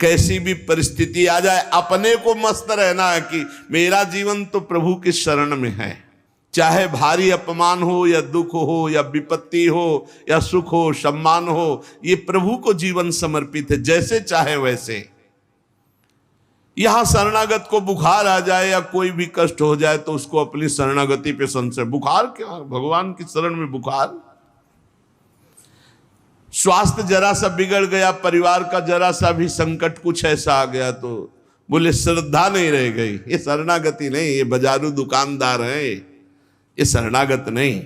कैसी भी परिस्थिति आ जाए अपने को मस्त रहना है कि मेरा जीवन तो प्रभु की शरण में है। चाहे भारी अपमान हो या दुख हो या विपत्ति हो या सुख हो सम्मान हो, ये प्रभु को जीवन समर्पित है, जैसे चाहे वैसे। यहां शरणागत को बुखार आ जाए या कोई भी कष्ट हो जाए तो उसको अपनी शरणागति पे संशय। बुखार क्या, भगवान की शरण में बुखार। स्वास्थ्य जरा सा बिगड़ गया, परिवार का जरा सा भी संकट कुछ ऐसा आ गया तो बोले श्रद्धा नहीं रह गई। ये शरणागति नहीं, ये बाजारू दुकानदार है, ये शरणागत नहीं।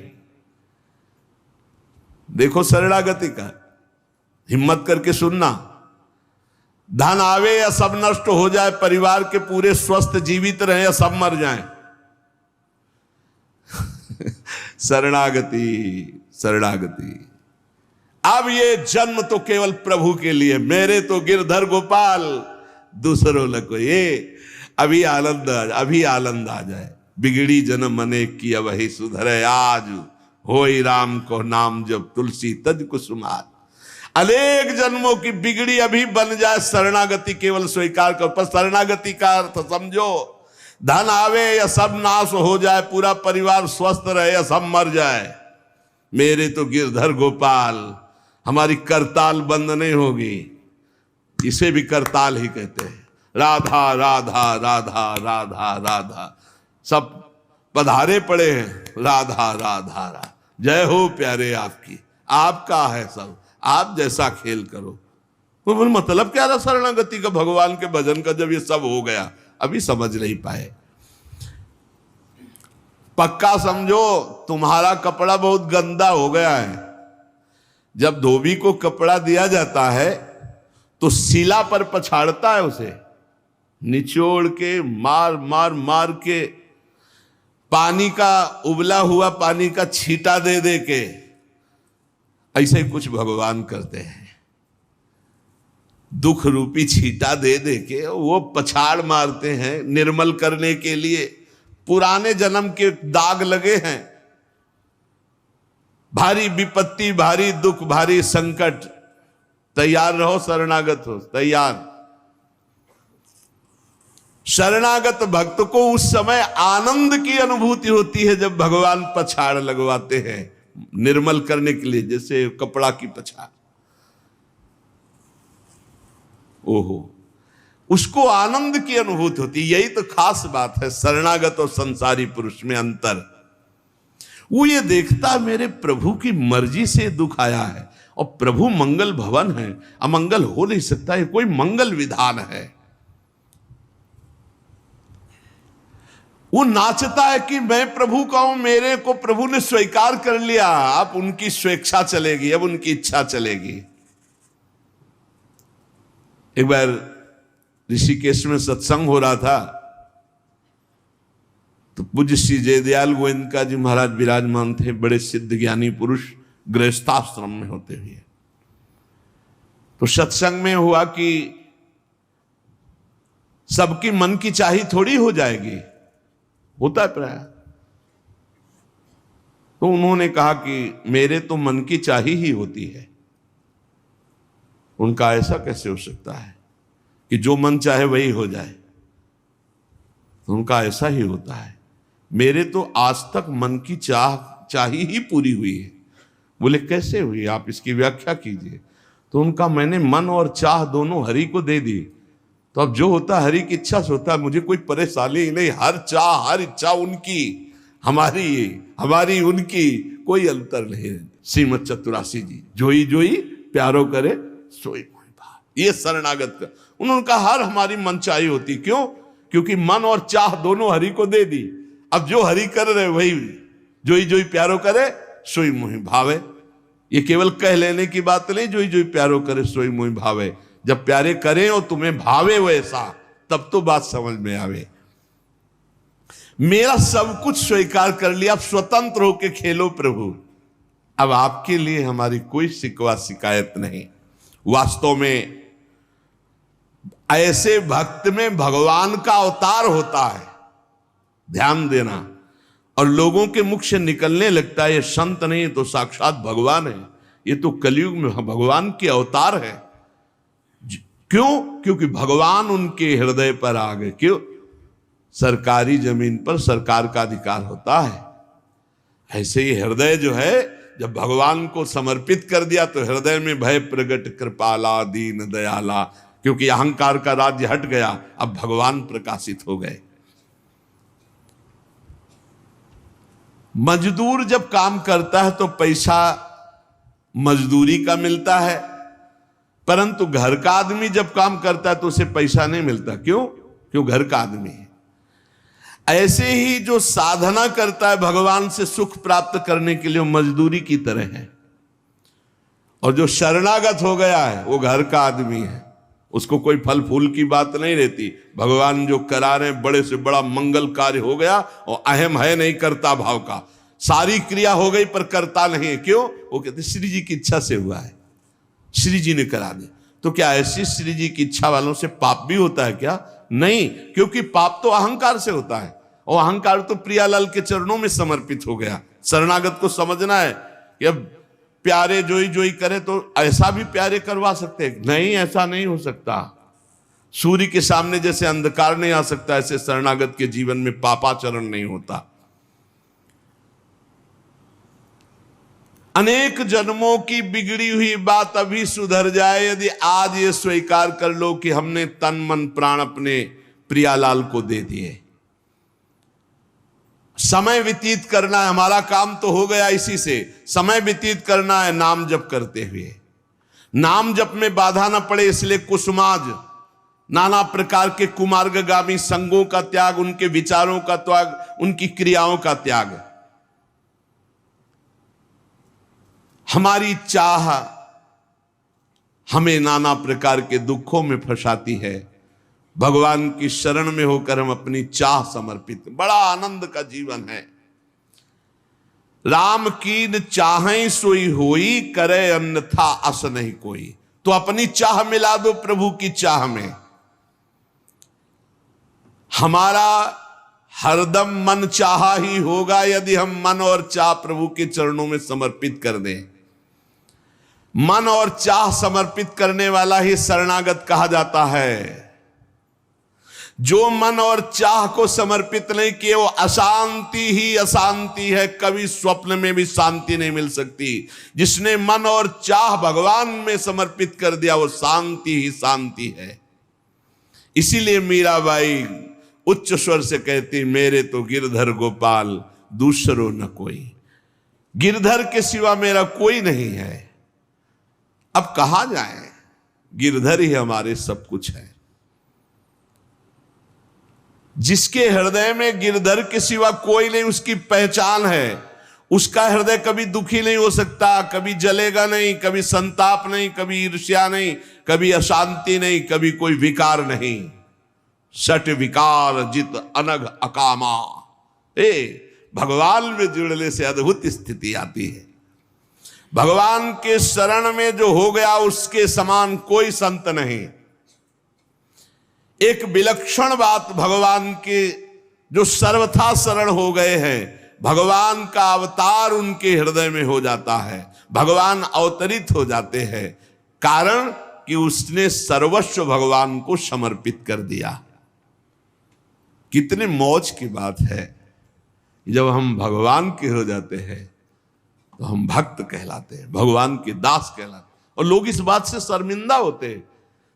देखो शरणागति का हिम्मत करके सुनना। धन आवे या सब नष्ट हो जाए, परिवार के पूरे स्वस्थ जीवित रहे या सब मर जाएं, शरणागति शरणागति। अब ये जन्म तो केवल प्रभु के लिए, मेरे तो गिरधर गोपाल दूसरों लगो। ये अभी आनंद आ जाए। बिगड़ी जन्म अनेक की वही सुधरे, आज होई राम को नाम जब तुलसी तज कुसुमार। अनेक जन्मों की बिगड़ी अभी बन जाए, शरणागति केवल स्वीकार कर। पर शरणागति का अर्थ समझो, धन आवे या सब नाश हो जाए, पूरा परिवार स्वस्थ रहे या सब मर जाए, मेरे तो गिरधर गोपाल, हमारी करताल बंद नहीं होगी। इसे भी करताल ही कहते हैं। राधा राधा राधा राधा राधा, सब पधारे पड़े हैं, राधा राधा राधा। जय हो प्यारे आपकी, आपका है सब, आप जैसा खेल करो। तो मतलब क्या रहा शरणागति का, भगवान के भजन का, जब ये सब हो गया अभी समझ नहीं पाए। पक्का समझो तुम्हारा कपड़ा बहुत गंदा हो गया है। जब धोबी को कपड़ा दिया जाता है तो शिला पर पछाड़ता है, उसे निचोड़ के मार मार मार के, पानी का उबला हुआ पानी का छींटा दे दे के, ऐसे ही कुछ भगवान करते हैं। दुख रूपी छींटा दे दे के वो पछाड़ मारते हैं निर्मल करने के लिए। पुराने जन्म के दाग लगे हैं, भारी विपत्ति, भारी दुख, भारी संकट, तैयार रहो, शरणागत हो, तैयार। शरणागत भक्त को उस समय आनंद की अनुभूति होती है जब भगवान पछाड़ लगवाते हैं निर्मल करने के लिए, जैसे कपड़ा की पछाड़। ओहो, उसको आनंद की अनुभूति होती। यही तो खास बात है शरणागत और संसारी पुरुष में अंतर। वो ये देखता मेरे प्रभु की मर्जी से दुख आया है और प्रभु मंगल भवन है, अमंगल हो नहीं सकता, ये कोई मंगल विधान है। वो नाचता है कि मैं प्रभु का हूं, मेरे को प्रभु ने स्वीकार कर लिया, अब उनकी स्वेच्छा चलेगी, अब उनकी इच्छा चलेगी। एक बार ऋषिकेश में सत्संग हो रहा था तो पूज्य श्री जयदयाल गोविंद जी महाराज विराजमान थे, बड़े सिद्ध ज्ञानी पुरुष, गृहस्थाश्रम में होते हुए। तो सत्संग में हुआ कि सबकी मन की चाही थोड़ी हो जाएगी, होता है प्राय। तो उन्होंने कहा कि मेरे तो मन की चाही ही होती है। उनका ऐसा कैसे हो सकता है कि जो मन चाहे वही हो जाए? उनका ऐसा ही होता है, मेरे तो आज तक मन की चाही ही पूरी हुई है। बोले कैसे हुई, आप इसकी व्याख्या कीजिए। तो उनका मैंने मन और चाह दोनों हरि को दे दी, तो अब जो होता हरि की इच्छा से होता है, मुझे कोई परेशानी ही नहीं। हर चाह हर इच्छा उनकी, हमारी उनकी, कोई अंतर नहीं। श्रीमद चतुरासी जी, जोई जोई प्यारो करे सोई मोहि भाव। ये शरणागत का उन्होंने कहा हर हमारी मन चाही होती। क्यों? क्योंकि मन और चाह दोनों हरि को दे दी। अब जो हरि कर रहे वही जोई जोई प्यारो करे सोई मोहि भावे। ये केवल कह लेने की बात नहीं, जोई जोई प्यारो करे सोई मोहि भावे। जब प्यारे करें और तुम्हें भावे वैसा, तब तो बात समझ में आवे। मेरा सब कुछ स्वीकार कर लिया, अब स्वतंत्र होके खेलो प्रभु। अब आपके लिए हमारी कोई शिकवा शिकायत नहीं। वास्तव में ऐसे भक्त में भगवान का अवतार होता है, ध्यान देना। और लोगों के मुख से निकलने लगता है ये संत नहीं तो साक्षात भगवान है, ये तो कलयुग में भगवान के अवतार है। क्यों? क्योंकि भगवान उनके हृदय पर आ गए। क्यों? सरकारी जमीन पर सरकार का अधिकार होता है। ऐसे ही हृदय जो है, जब भगवान को समर्पित कर दिया तो हृदय में भय प्रगट कृपाला दीन दयाला, क्योंकि अहंकार का राज्य हट गया, अब भगवान प्रकाशित हो गए। मजदूर जब काम करता है तो पैसा मजदूरी का मिलता है, परंतु घर का आदमी जब काम करता है तो उसे पैसा नहीं मिलता। क्यों? क्यों? घर का आदमी है। ऐसे ही जो साधना करता है भगवान से सुख प्राप्त करने के लिए, वो मजदूरी की तरह है। और जो शरणागत हो गया है वो घर का आदमी है, उसको कोई फल फूल की बात नहीं रहती। भगवान जो करा रहे बड़े से बड़ा मंगल कार्य हो गया और अहम है नहीं करता भाव का, सारी क्रिया हो गई पर करता नहीं है। क्यों? वो कहते श्री जी की इच्छा से हुआ है, श्री जी ने करा दी। तो क्या ऐसी श्री जी की इच्छा वालों से पाप भी होता है क्या? नहीं, क्योंकि पाप तो अहंकार से होता है, और अहंकार तो प्रियालाल के चरणों में समर्पित हो गया। शरणागत को समझना है कि अब प्यारे जोई जोई करे तो ऐसा भी प्यारे करवा सकते हैं? नहीं, ऐसा नहीं हो सकता। सूर्य के सामने जैसे अंधकार नहीं आ सकता, ऐसे शरणागत के जीवन में पापाचरण नहीं होता। अनेक जन्मों की बिगड़ी हुई बात अभी सुधर जाए यदि आज ये स्वीकार कर लो कि हमने तन मन प्राण अपने प्रियालाल को दे दिए। समय व्यतीत करना है, हमारा काम तो हो गया इसी से। समय व्यतीत करना है नाम जप करते हुए। नाम जप में बाधा ना पड़े इसलिए कुसुमाज, नाना प्रकार के कुमार्गगामी संगों का त्याग, उनके विचारों का त्याग, उनकी क्रियाओं का त्याग। हमारी चाह हमें नाना प्रकार के दुखों में फंसाती है। भगवान की शरण में होकर हम अपनी चाह समर्पित, बड़ा आनंद का जीवन है। राम कीन चाहें सोई होई, करे अन्यथा अस नहीं कोई। तो अपनी चाह मिला दो प्रभु की चाह में। हमारा हरदम मन चाहा ही होगा यदि हम मन और चाह प्रभु के चरणों में समर्पित कर दें। मन और चाह समर्पित करने वाला ही शरणागत कहा जाता है। जो मन और चाह को समर्पित नहीं किए वो अशांति ही अशांति है, कभी स्वप्न में भी शांति नहीं मिल सकती। जिसने मन और चाह भगवान में समर्पित कर दिया वो शांति ही शांति है। इसीलिए मीराबाई उच्च स्वर से कहती, मेरे तो गिरधर गोपाल दूसरो न कोई। गिरधर के सिवा मेरा कोई नहीं है। अब कहा जाए, गिरधर ही हमारे सब कुछ है। जिसके हृदय में गिरधर के सिवा कोई नहीं, उसकी पहचान है। उसका हृदय कभी दुखी नहीं हो सकता, कभी जलेगा नहीं, कभी संताप नहीं, कभी ईर्ष्या नहीं, कभी अशांति नहीं, कभी कोई विकार नहीं। सट विकार जित अनघ अकामा। भगवान में जुड़ने से अद्भुत स्थिति आती है। भगवान के शरण में जो हो गया उसके समान कोई संत नहीं। एक विलक्षण बात, भगवान के जो सर्वथा शरण हो गए हैं, भगवान का अवतार उनके हृदय में हो जाता है। भगवान अवतरित हो जाते हैं, कारण कि उसने सर्वस्व भगवान को समर्पित कर दिया। कितने मौज की बात है, जब हम भगवान के हो जाते हैं तो हम भक्त कहलाते हैं, भगवान के दास कहलाते हैं। और लोग इस बात से शर्मिंदा होते हैं।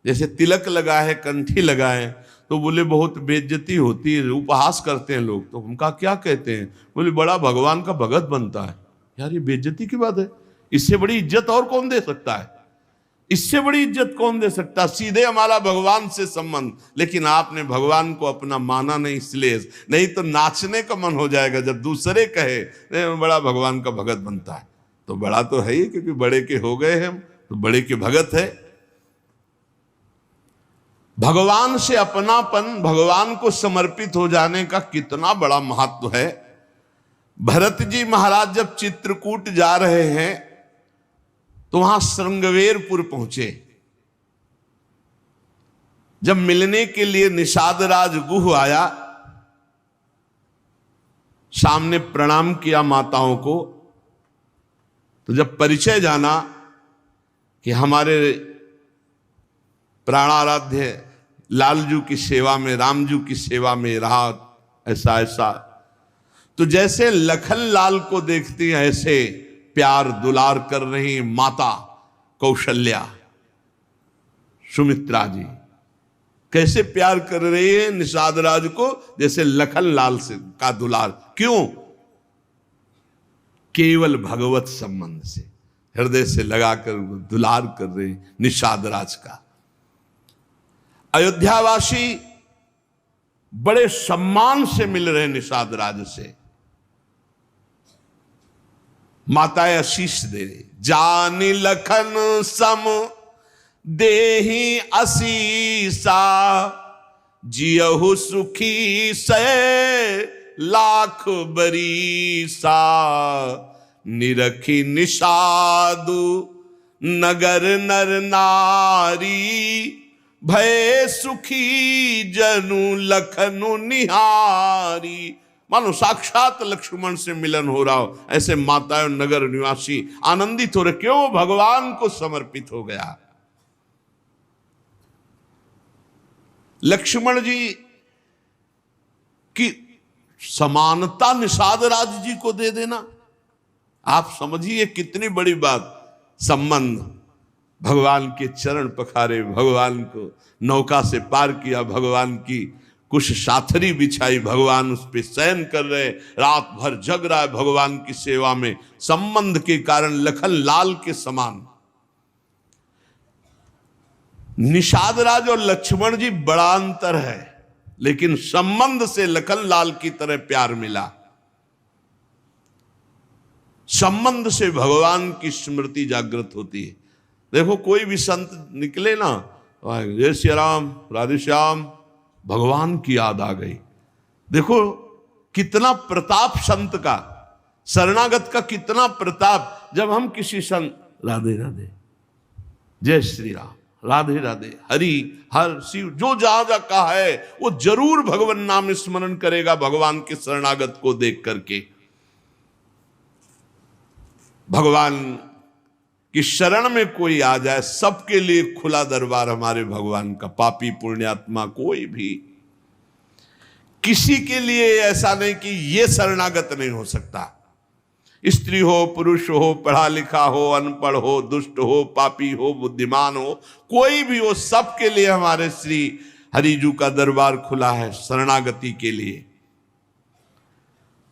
जैसे तिलक लगाए, कंठी लगाए तो बोले बहुत बेइज्जती होती है, उपहास करते हैं लोग। तो उनका क्या कहते हैं? बोले बड़ा भगवान का भगत बनता है। यार ये बेइज्जती की बात है। इससे बड़ी इज्जत और कौन दे सकता है? इससे बड़ी इज्जत कौन दे सकता? सीधे हमारा भगवान से संबंध। लेकिन आपने भगवान को अपना माना नहीं, इसलिए नहीं तो नाचने का मन हो जाएगा जब दूसरे कहे बड़ा भगवान का भगत बनता है। तो बड़ा तो है ही, क्योंकि बड़े के हो गए हम तो बड़े के भगत है। भगवान से अपनापन, भगवान को समर्पित हो जाने का कितना बड़ा महत्व है। भरत जी महाराज जब चित्रकूट जा रहे हैं तो वहां श्रृंगवेरपुर पहुंचे। जब मिलने के लिए निषाद राज गुह आया, सामने प्रणाम किया माताओं को। तो जब परिचय जाना कि हमारे प्राणाराध्य लालजू की सेवा में, रामजू की सेवा में रहा, ऐसा ऐसा। तो जैसे लखन लाल को देखती हैं ऐसे प्यार दुलार कर रही माता कौशल्या, सुमित्रा जी कैसे प्यार कर रही है निषाद राज को, जैसे लखन लाल से का दुलार। क्यों? केवल भगवत संबंध से, हृदय से लगाकर दुलार कर रही निषाद राज का। अयोध्यावासी बड़े सम्मान से मिल रहे निषाद राज से, माताएं आशीष दे रही। जानी लखन सम देहि असीसा, जियहु सुखी से लाख बरीसा, निरखी निषादु नगर नर नारी, भय सुखी जनु लखनु निहारी। मानो साक्षात लक्ष्मण से मिलन हो रहा हो, ऐसे माताएं और नगर निवासी आनंदित हो रहे। क्यों? भगवान को समर्पित हो गया। लक्ष्मण जी की समानता निषाद राज जी को दे देना, आप समझिए कितनी बड़ी बात। संबंध, भगवान के चरण पखारे, भगवान को नौका से पार किया, भगवान की कुछ साथरी बिछाई, भगवान उस पे शयन कर रहे, रात भर जग रहा है भगवान की सेवा में। संबंध के कारण लखन लाल के समान। निषाद राज और लक्ष्मण जी बड़ा अंतर है, लेकिन संबंध से लखन लाल की तरह प्यार मिला। संबंध से भगवान की स्मृति जागृत होती है। देखो कोई भी संत निकले ना, जय श्री राम, राधे श्याम, भगवान की याद आ गई। देखो कितना प्रताप संत का, शरणागत का कितना प्रताप। जब हम किसी संत, राधे राधे, जय श्री राम, राधे राधे, हरि हर शिव, जो जहां जहां कहा है वो जरूर भगवान नाम स्मरण करेगा भगवान के शरणागत को देख करके। भगवान की शरण में कोई आ जाए, सबके लिए खुला दरबार हमारे भगवान का। पापी पुण्यात्मा कोई भी, किसी के लिए ऐसा नहीं कि ये शरणागत नहीं हो सकता। स्त्री हो, पुरुष हो, पढ़ा लिखा हो, अनपढ़ हो, दुष्ट हो, पापी हो, बुद्धिमान हो, कोई भी हो, सबके लिए हमारे श्री हरिजू का दरबार खुला है शरणागति के लिए।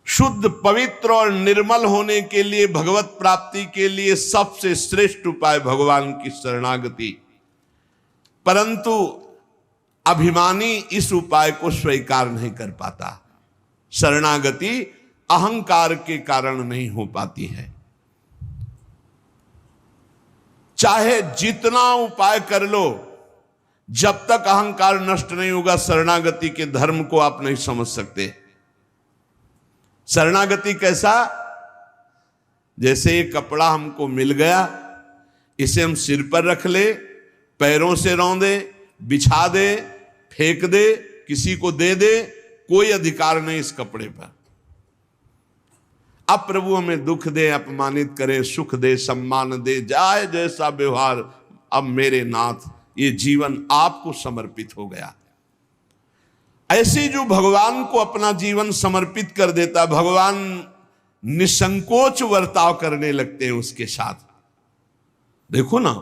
शुद्ध, पवित्र और निर्मल होने के लिए, भगवत प्राप्ति के लिए सबसे श्रेष्ठ उपाय भगवान की शरणागति। परंतु अभिमानी इस उपाय को स्वीकार नहीं कर पाता। शरणागति अहंकार के कारण नहीं हो पाती है। चाहे जितना उपाय कर लो, जब तक अहंकार नष्ट नहीं होगा, शरणागति के धर्म को आप नहीं समझ सकते। शरणागति कैसा? जैसे ये कपड़ा हमको मिल गया, इसे हम सिर पर रख ले, पैरों से रौंदे, बिछा दे, फेंक दे, किसी को दे दे, कोई अधिकार नहीं इस कपड़े पर। अब प्रभु हमें दुख दे, अपमानित करे, सुख दे, सम्मान दे, जाए जैसा व्यवहार, अब मेरे नाथ ये जीवन आपको समर्पित हो गया। ऐसे जो भगवान को अपना जीवन समर्पित कर देता, भगवान निसंकोच वर्ताव करने लगते हैं उसके साथ। देखो ना,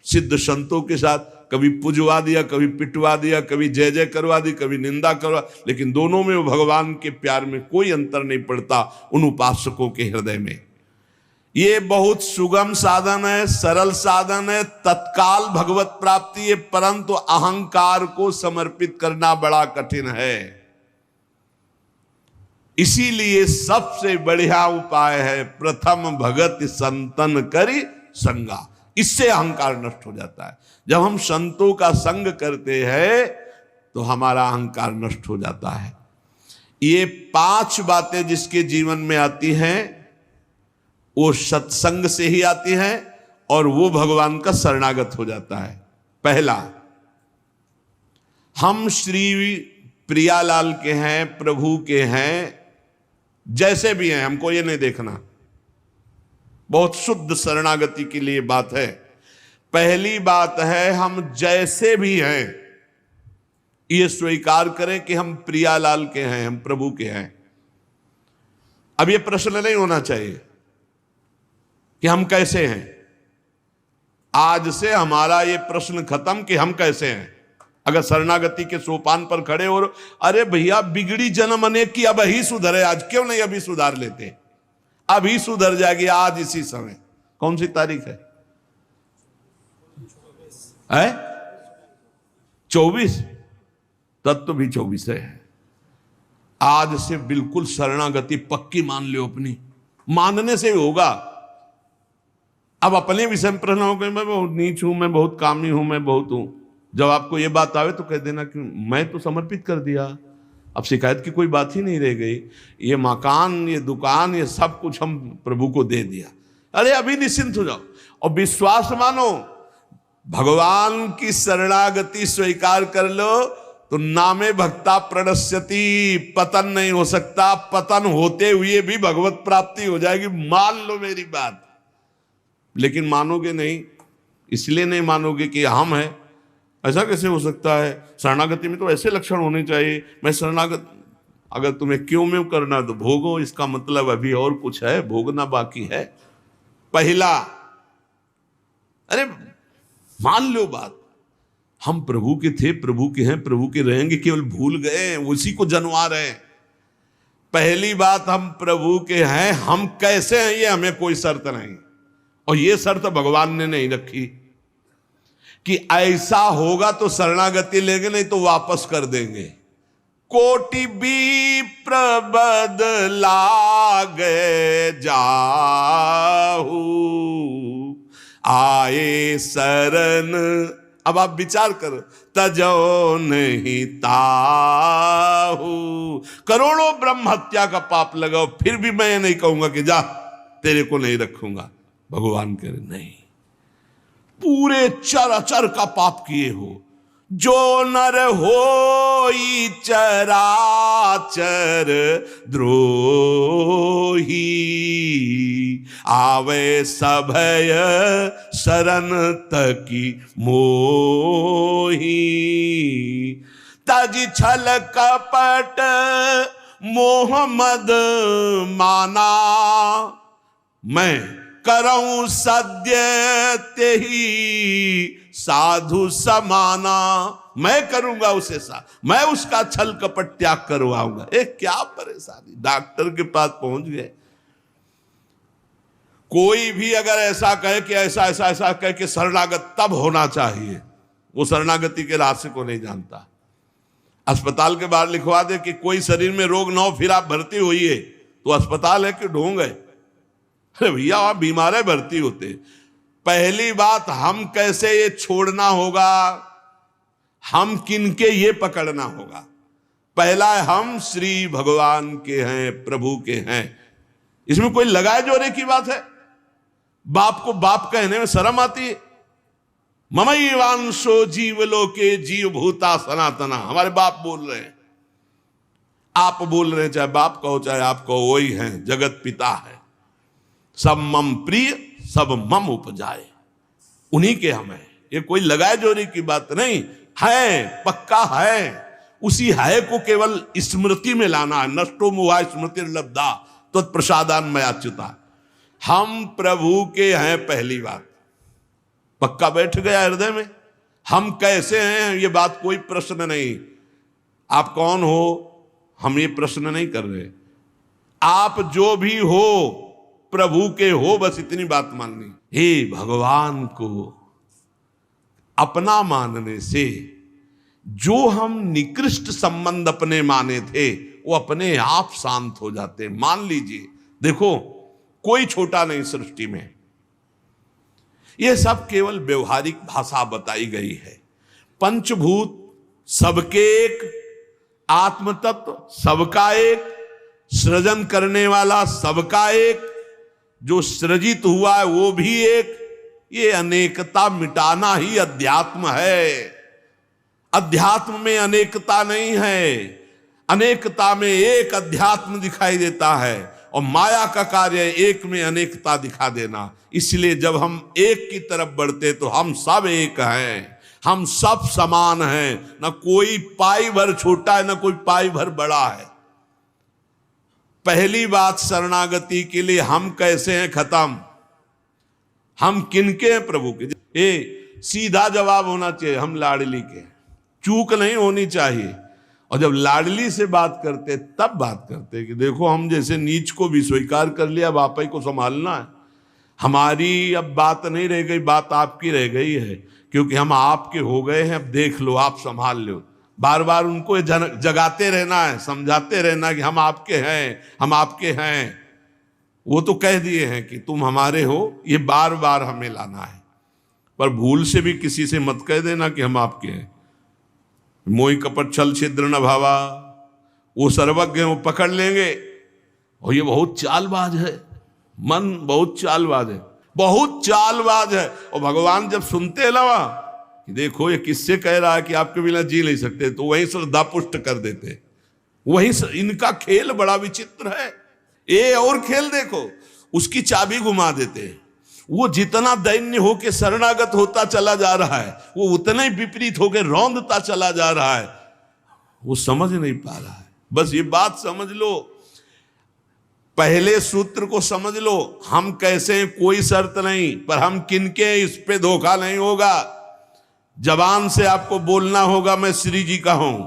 सिद्ध संतों के साथ कभी पुजवा दिया, कभी पिटवा दिया, कभी जय जय करवा दी, कभी निंदा करवा, लेकिन दोनों में वो भगवान के प्यार में कोई अंतर नहीं पड़ता उन उपासकों के हृदय में। ये बहुत सुगम साधन है, सरल साधन है, तत्काल भगवत प्राप्ति है, परंतु अहंकार को समर्पित करना बड़ा कठिन है। इसीलिए सबसे बढ़िया उपाय है प्रथम भगत संतन करि संगा। इससे अहंकार नष्ट हो जाता है। जब हम संतों का संग करते हैं तो हमारा अहंकार नष्ट हो जाता है। ये 5 बातें जिसके जीवन में आती हैं वो सत्संग से ही आती हैं और वो भगवान का शरणागत हो जाता है। पहला, हम श्री प्रियालाल के हैं, प्रभु के हैं, जैसे भी हैं, हमको ये नहीं देखना। बहुत शुद्ध शरणागति के लिए बात है। पहली बात है हम जैसे भी हैं ये स्वीकार करें कि हम प्रियालाल के हैं, हम प्रभु के हैं। अब ये प्रश्न नहीं होना चाहिए कि हम कैसे हैं। आज से हमारा ये प्रश्न खत्म कि हम कैसे हैं। अगर शरणागति के सोपान पर खड़े और अरे भैया बिगड़ी जन्म अनेक की, अब ही सुधरे, आज क्यों नहीं अभी सुधार लेते, अभी सुधर जाएगी आज इसी समय। कौन सी तारीख है? 24। तत्व भी 24 है। आज से बिल्कुल शरणागति पक्की मान लो अपनी, मानने से होगा। अब अपने विषय में प्रश्न हो गए, मैं बहुत नीच हूं, मैं बहुत कामी हूं, मैं बहुत हूं। जब आपको ये बात आवे तो कह देना कि मैं तो समर्पित कर दिया, अब शिकायत की कोई बात ही नहीं रह गई। ये मकान, ये दुकान, ये सब कुछ हम प्रभु को दे दिया। अरे अभी निश्चिंत हो जाओ और विश्वास मानो, भगवान की शरणागति स्वीकार कर लो तो नामे भक्ता प्रणश्यति, पतन नहीं हो सकता। पतन होते हुए भी भगवत प्राप्ति हो जाएगी, मान लो मेरी बात। लेकिन मानोगे नहीं, इसलिए नहीं मानोगे कि हम हैं। ऐसा कैसे हो सकता है? शरणागति में तो ऐसे लक्षण होने चाहिए। मैं शरणागत, अगर तुम्हें क्यों में करना तो भोगो, इसका मतलब अभी और कुछ है, भोगना बाकी है। पहला, अरे मान लो बात, हम प्रभु के थे, प्रभु के हैं, प्रभु के रहेंगे, केवल भूल गए, उसी को जनवा रहे हैं। पहली बात, हम प्रभु के हैं, हम कैसे हैं ये हमें कोई शर्त नहीं, और ये शर्त भगवान ने नहीं रखी कि ऐसा होगा तो शरणागति लेंगे, नहीं तो वापस कर देंगे। कोटि भी प्रबदला गए जाहू, आए शरण। अब आप विचार करो, तजो नहीं ताहू। करोड़ों ब्रह्म हत्या का पाप लगाओ, फिर भी मैं नहीं कहूंगा कि जा तेरे को नहीं रखूंगा। भगवान कह रहे नहीं, पूरे चराचर का पाप किए हो, जो नर होई चराचर द्रोही, आवे सभय शरण तकी मोही। तज छल कपट मोहम्मद माना, मैं करऊं सद्य तेही साधु समाना। मैं करूंगा उसे मैं उसका छल कपट त्याग करवाऊंगा। क्या परेशानी, डॉक्टर के पास पहुंच गए। कोई भी अगर ऐसा कहे कि ऐसा ऐसा ऐसा कहे कि शरणागत तब होना चाहिए, वो शरणागति के रास्ते को नहीं जानता। अस्पताल के बाहर लिखवा दे कि कोई शरीर में रोग ना हो फिर आप भर्ती होइए, तो अस्पताल है कि ढोंग है? अरे भैया आप बीमार है, भर्ती होते। पहली बात, हम कैसे ये छोड़ना होगा, हम किनके ये पकड़ना होगा। पहला है, हम श्री भगवान के हैं, प्रभु के हैं। इसमें कोई लगाए जोरे की बात है? बाप को बाप कहने में शर्म आती है। ममैवांशो जीवलोके जीव भूता सनातना, हमारे बाप बोल रहे हैं, आप बोल रहे हैं, चाहे बाप कहो चाहे आप कहो, वही हैं, जगत पिता है। सब मम प्रिय सब मम उपजाए, उन्हीं के हम हैं। ये कोई लगाए जोरी की बात नहीं है, पक्का है। उसी है को केवल स्मृति में लाना है। नष्टो मोहा स्मृति लब्धा तत्प्रसादान मयाच्युता। हम प्रभु के हैं, पहली बात पक्का बैठ गया हृदय में। हम कैसे हैं ये बात कोई प्रश्न नहीं। आप कौन हो हम ये प्रश्न नहीं कर रहे। आप जो भी हो प्रभु के हो, बस इतनी बात माननी। हे भगवान को अपना मानने से जो हम निकृष्ट संबंध अपने माने थे वो अपने आप शांत हो जाते। मान लीजिए, देखो कोई छोटा नहीं सृष्टि में, यह सब केवल व्यवहारिक भाषा बताई गई है। पंचभूत सबके एक, आत्म तत्व सबका एक, सृजन करने वाला सबका एक, जो सृजित हुआ है वो भी एक। ये अनेकता मिटाना ही अध्यात्म है। अध्यात्म में अनेकता नहीं है, अनेकता में एक अध्यात्म दिखाई देता है। और माया का कार्य है एक में अनेकता दिखा देना। इसलिए जब हम एक की तरफ बढ़ते तो हम सब एक हैं, हम सब समान हैं, ना कोई पाई भर छोटा है ना कोई पाई भर बड़ा है। पहली बात शरणागति के लिए हम कैसे हैं खत्म, हम किनके हैं प्रभु के। ये सीधा जवाब होना चाहिए, हम लाडली के, चूक नहीं होनी चाहिए। और जब लाडली से बात करते तब बात करते कि देखो हम जैसे नीच को भी स्वीकार कर लिया, अब आप ही को संभालना है, हमारी अब बात नहीं रह गई, बात आपकी रह गई है, क्योंकि हम आपके हो गए हैं, अब देख लो आप संभाल लो। बार बार उनको जगाते रहना है, समझाते रहना कि हम आपके हैं, हम आपके हैं। वो तो कह दिए हैं कि तुम हमारे हो, ये बार बार हमें लाना है। पर भूल से भी किसी से मत कह देना कि हम आपके हैं। मोहि कपट छल छिद्र न भावा, वो सर्वज्ञ हैं, वो पकड़ लेंगे। और ये बहुत चालबाज है, मन बहुत चालबाज है, बहुत चालबाज है। और भगवान जब सुनते लवा कि देखो ये किससे कह रहा है कि आपके बिना जी नहीं सकते, तो वहीं श्रद्धा पुष्ट कर देते। वहीं इनका खेल बड़ा विचित्र है। ये और खेल देखो, उसकी चाबी घुमा देते। वो जितना दैन्य होके शरणागत होता चला जा रहा है, वो उतना ही विपरीत होके रौंदता चला जा रहा है। वो समझ नहीं पा रहा है। बस ये बात समझ लो, पहले सूत्र को समझ लो, हम कैसे हैं कोई शर्त नहीं, पर हम किनके हैं इस पे धोखा नहीं होगा। जबान से आपको बोलना होगा मैं श्री जी का हूं,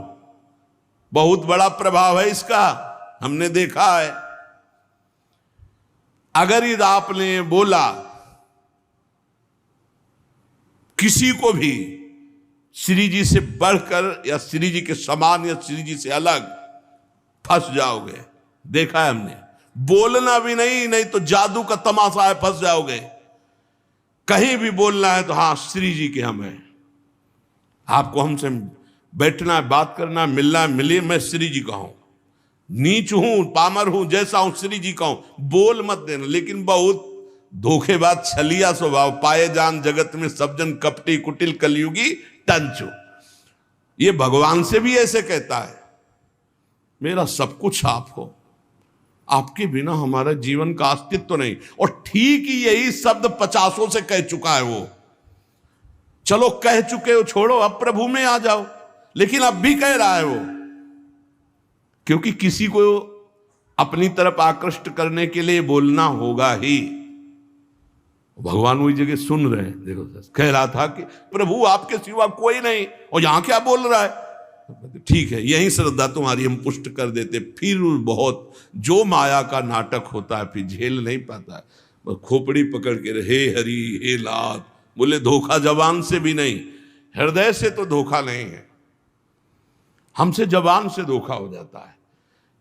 बहुत बड़ा प्रभाव है इसका, हमने देखा है। अगर यदि आपने बोला किसी को भी श्री जी से बढ़कर या श्री जी के समान या श्री जी से अलग, फंस जाओगे। देखा है हमने, बोलना भी नहीं तो जादू का तमाशा है, फंस जाओगे। कहीं भी बोलना है तो हाँ श्री जी के हम हैं, आपको हमसे बैठना है, बात करना है, मिलना है, मिलिए, मैं श्री जी का हूं, नीच हूं, पामर हूं, जैसा हूं श्री जी का हूं, बोल मत देना। लेकिन बहुत धोखेबाज छलिया स्वभाव, पाए जान जगत में सब जन कपटी कुटिल कलयुगी टंचो। ये भगवान से भी ऐसे कहता है, मेरा सब कुछ आप हो, आपके बिना हमारा जीवन का अस्तित्व तो नहीं। और ठीक ही यही शब्द 50 से कह चुका है वो। चलो कह चुके हो, छोड़ो, अब प्रभु में आ जाओ। लेकिन अब भी कह रहा है वो, क्योंकि किसी को अपनी तरफ आकृष्ट करने के लिए बोलना होगा ही। भगवान वही जगह सुन रहे हैं। देखो कह रहा था कि प्रभु आपके सिवा कोई नहीं, और यहां क्या बोल रहा है। ठीक है, यही श्रद्धा तुम्हारी हम पुष्ट कर देते। फिर बहुत जो माया का नाटक होता है फिर झेल नहीं पाता है, खोपड़ी पकड़ के हे हरि हे लात। बोले धोखा जबान से भी नहीं, हृदय से तो धोखा नहीं है, हमसे जबान से धोखा हो जाता है।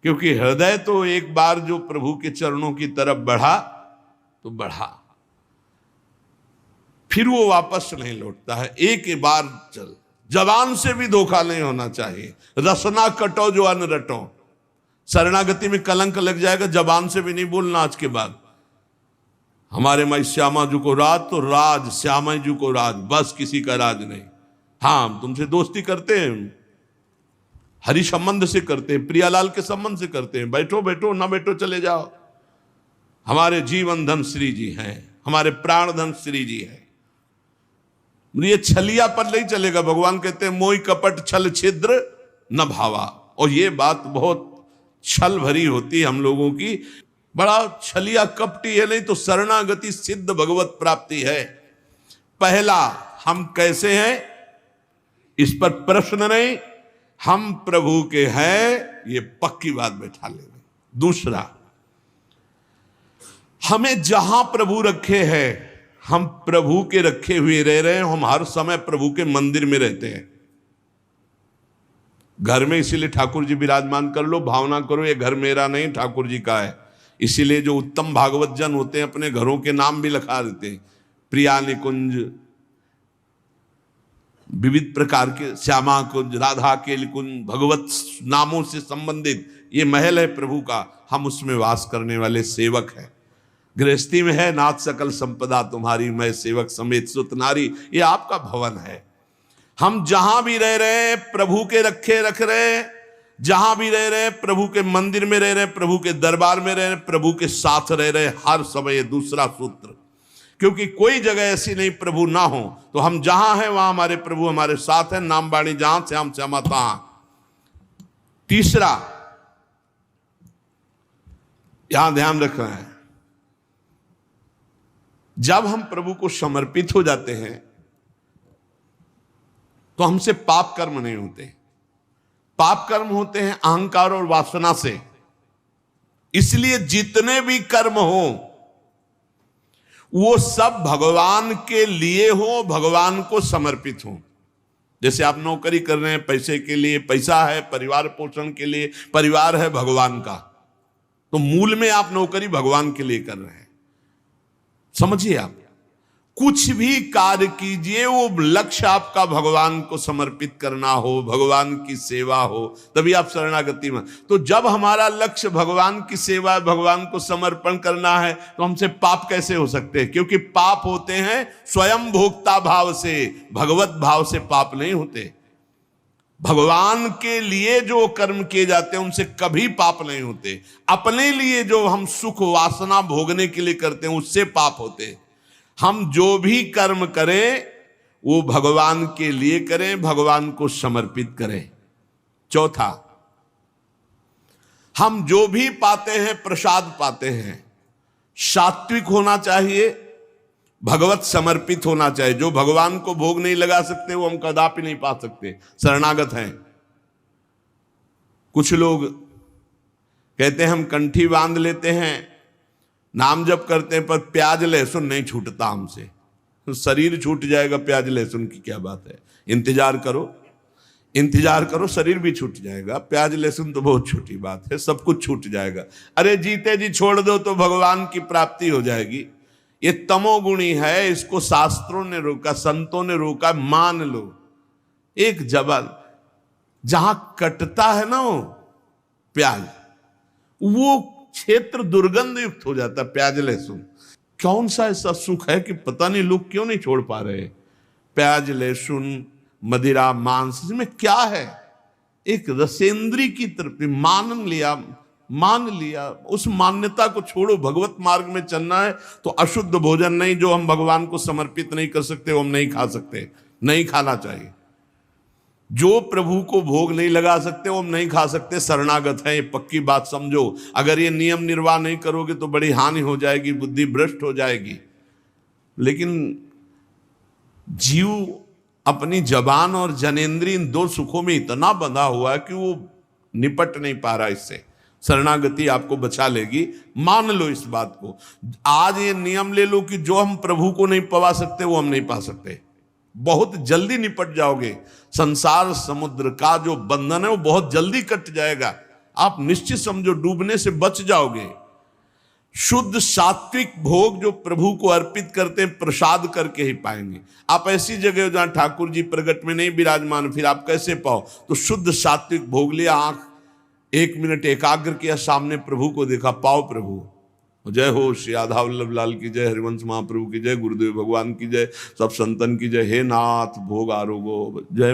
क्योंकि हृदय तो एक बार जो प्रभु के चरणों की तरफ बढ़ा तो बढ़ा, फिर वो वापस नहीं लौटता है। एक बार चल, जबान से भी धोखा नहीं होना चाहिए। रसना कटो जो अन्न रटो, शरणागति में कलंक लग जाएगा। जबान से भी नहीं बोलना आज के बाद, हमारे माई श्यामा जी को राज तो राज, श्यामा जी को राज, बस किसी का राज नहीं। हाँ तुमसे दोस्ती करते हैं, हरि संबंध से करते हैं, प्रियालाल के संबंध से करते हैं, बैठो बैठो, ना बैठो चले जाओ। हमारे जीवन धन श्री जी हैं, हमारे प्राण धन श्री जी हैं। ये छलिया पर नहीं चलेगा। भगवान कहते हैं मोहि कपट छल छिद्र न भावा। और ये बात बहुत छल भरी होती है हम लोगों की, बड़ा छलिया कपटी है। नहीं तो शरणागति सिद्ध भगवत प्राप्ति है। पहला, हम कैसे हैं इस पर प्रश्न नहीं, हम प्रभु के हैं, ये पक्की बात बैठा लेना। दूसरा, हमें जहां प्रभु रखे हैं, हम प्रभु के रखे हुए रह रहे हैं। हम हर समय प्रभु के मंदिर में रहते हैं, घर में। इसीलिए ठाकुर जी विराजमान कर लो, भावना करो ये घर मेरा नहीं ठाकुर जी का है। इसीलिए जो उत्तम भागवत जन होते हैं अपने घरों के नाम भी लिखा देते हैं, प्रिया निकुंज, विविध प्रकार के श्यामा कुंज, राधा के कुंज, भगवत नामों से संबंधित ये महल है प्रभु का। हम उसमें वास करने वाले सेवक हैं। गृहस्थी में है नाथ सकल संपदा तुम्हारी, मैं सेवक समेत सुत नारी, ये आपका भवन है। हम जहां भी रह रहे हैं प्रभु के रखे रख रहे हैं। जहां भी रह रहे, प्रभु के मंदिर में रह रहे, प्रभु के दरबार में रह रहे, प्रभु के साथ रह रहे हर समय। दूसरा सूत्र, क्योंकि कोई जगह ऐसी नहीं प्रभु ना हो, तो हम जहां हैं वहां हमारे प्रभु हमारे साथ हैं। नाम बाणी जहां से हम तहां। तीसरा यहां ध्यान रखना है, जब हम प्रभु को समर्पित हो जाते हैं तो हमसे पाप कर्म नहीं होते। पाप कर्म होते हैं अहंकार और वासना से। इसलिए जितने भी कर्म हो वो सब भगवान के लिए हो, भगवान को समर्पित हो। जैसे आप नौकरी कर रहे हैं पैसे के लिए, पैसा है परिवार पोषण के लिए, परिवार है भगवान का, तो मूल में आप नौकरी भगवान के लिए कर रहे हैं। समझिए, आप कुछ भी कार्य कीजिए वो लक्ष्य आपका भगवान को समर्पित करना हो, भगवान की सेवा हो, तभी आप शरणागति में। तो जब हमारा लक्ष्य भगवान की सेवा, भगवान को समर्पण करना है, तो हमसे पाप कैसे हो सकते हैं? क्योंकि पाप होते हैं स्वयं भोक्ता भाव से, भगवत भाव से पाप नहीं होते। भगवान के लिए जो कर्म किए जाते हैं उनसे कभी पाप नहीं होते। अपने लिए जो हम सुख वासना भोगने के लिए करते हैं उससे पाप होते। हम जो भी कर्म करें वो भगवान के लिए करें, भगवान को समर्पित करें। चौथा, हम जो भी पाते हैं प्रसाद पाते हैं, सात्विक होना चाहिए, भगवत समर्पित होना चाहिए। जो भगवान को भोग नहीं लगा सकते वो हम कदापि नहीं पा सकते, शरणागत हैं। कुछ लोग कहते हैं हम कंठी बांध लेते हैं, नाम जप करते हैं, पर प्याज लहसुन नहीं छूटता हमसे। तो शरीर छूट जाएगा, प्याज लहसुन की क्या बात है? इंतजार करो, इंतजार करो, शरीर भी छूट जाएगा। प्याज लहसुन तो बहुत छोटी बात है, सब कुछ छूट जाएगा। अरे जीते जी छोड़ दो तो भगवान की प्राप्ति हो जाएगी। ये तमोगुणी है, इसको शास्त्रों ने रोका, संतों ने रोका। मान लो एक जबल जहां कटता है ना वो प्याज, वो क्षेत्र दुर्गंध युक्त हो जाता। प्याज लहसुन कौन सा ऐसा सुख है कि पता नहीं लोग क्यों नहीं छोड़ पा रहे? प्याज लहसुन, मदिरा, मांस, इसमें क्या है? एक रसेंद्री की तरफ मान लिया, उस मान्यता को छोड़ो। भगवत मार्ग में चलना है तो अशुद्ध भोजन नहीं, जो हम भगवान को समर्पित नहीं कर सकते वो हम नहीं खा सकते, नहीं खाना चाहिए। जो प्रभु को भोग नहीं लगा सकते वो हम नहीं खा सकते, शरणागत है। ये पक्की बात समझो। अगर ये नियम निर्वाह नहीं करोगे तो बड़ी हानि हो जाएगी, बुद्धि भ्रष्ट हो जाएगी। लेकिन जीव अपनी जबान और जनेंद्रिय इन दो सुखों में इतना बंधा हुआ है कि वो निपट नहीं पा रहा इससे। शरणागति आपको बचा लेगी, मान लो इस बात को। आज ये नियम ले लो कि जो हम प्रभु को नहीं पवा सकते वो हम नहीं पा सकते। बहुत जल्दी निपट जाओगे। संसार समुद्र का जो बंधन है वो बहुत जल्दी कट जाएगा। आप निश्चित समझो, डूबने से बच जाओगे। शुद्ध सात्विक भोग जो प्रभु को अर्पित करते हैं प्रसाद करके ही पाएंगे। आप ऐसी जगह जहां ठाकुर जी प्रगट में नहीं विराजमान, फिर आप कैसे पाओ? तो शुद्ध सात्विक भोग लिया, आंख 1 मिनट एकाग्र किया, सामने प्रभु को देखा, पाओ प्रभु। जय हो श्री राधा वल्लभ लाल की जय, हरिवंश महाप्रभु की जय, गुरुदेव भगवान की जय, सब संतन की जय। हे नाथ भोग आरोगो जय।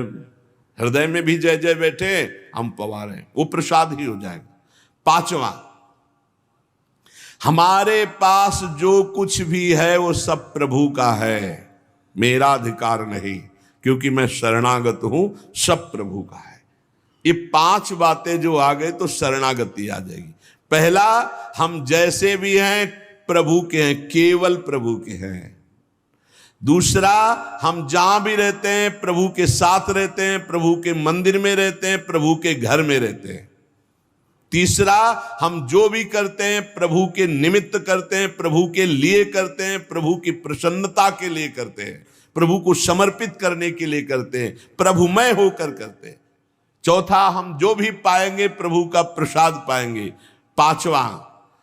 हृदय में भी जय जय बैठे, हम पवा रहे हैं, वो प्रसाद ही हो जाएगा। पांचवा, हमारे पास जो कुछ भी है वो सब प्रभु का है, मेरा अधिकार नहीं, क्योंकि मैं शरणागत हूं, सब प्रभु का है। ये 5 बातें जो आ गए तो शरणागति आ जाएगी। पहला, हम जैसे भी हैं प्रभु के हैं, केवल प्रभु के हैं। दूसरा, हम जहां भी रहते हैं प्रभु के साथ रहते हैं, प्रभु के मंदिर में रहते हैं, प्रभु के घर में रहते हैं। तीसरा, हम जो भी करते हैं प्रभु के निमित्त करते हैं, प्रभु के लिए करते हैं, प्रभु की प्रसन्नता के लिए करते हैं, प्रभु को समर्पित करने के लिए करते हैं, प्रभुमय होकर करते हैं। चौथा, हम जो भी पाएंगे प्रभु का प्रसाद पाएंगे। पांचवा,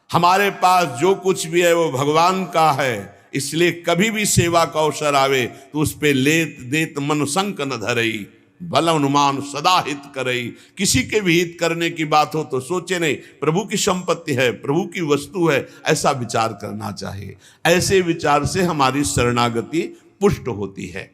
हमारे पास जो कुछ भी है वो भगवान का है, इसलिए कभी भी सेवा का अवसर आवे तो उस पे लेत देत मन संक न धरई, बल अनुमान सदा हित करई। किसी के भी हित करने की बात हो तो सोचे नहीं, प्रभु की संपत्ति है, प्रभु की वस्तु है, ऐसा विचार करना चाहिए। ऐसे विचार से हमारी शरणागति पुष्ट होती है।